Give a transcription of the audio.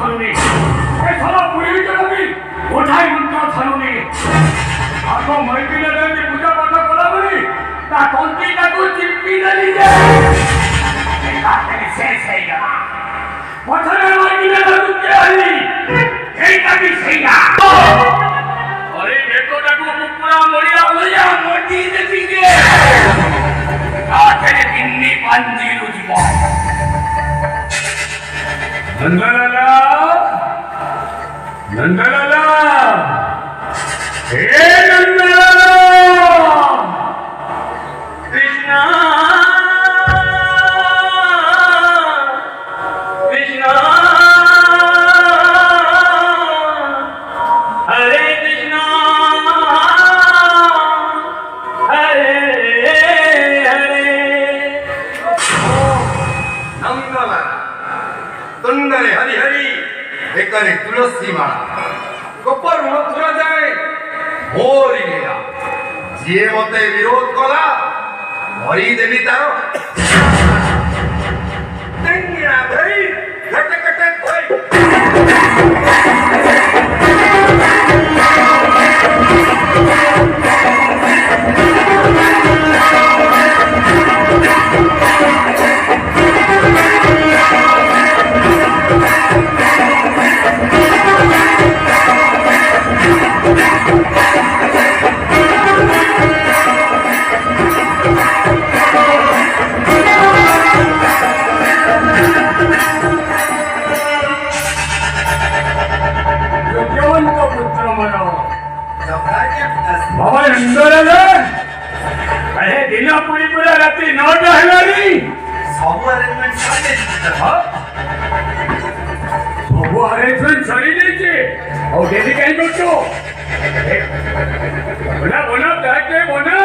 धरुनी ए साला पुरी करबी कोठाई मंत्र धरुनी आको मैथिले जे पूजा पाठ कराबनी ता तंती ताकू चिपकी देली जे एका तेरे शेष है गला पथरे मैथिले रुके आली एटा भी सहीया अरे देखो ताकू कुकुरा मरिया होया मोटी देती के आ तेरे दिन्नी पांजी रुजबा नंदलाला नंदलाला हे नंदलाला कृष्णा कृष्णा हरे कृष्णा हरे हरे नंदलाला तुंडरे हरि हरि एकरे तुलसी माला गोपर मथुरा जाए मोरी लीला जे मते विरोध कला मरी देवी तारो तेंगिना धरी घट घट कोई बाबा नंदलाला अरे दिन पूरी पूरा रात्रि नौट हेलानी सब अरेंजमेंट सारे सब अरेंजमेंट सरी देचे और डेली कहीं करतो बोला बोला जाके बोला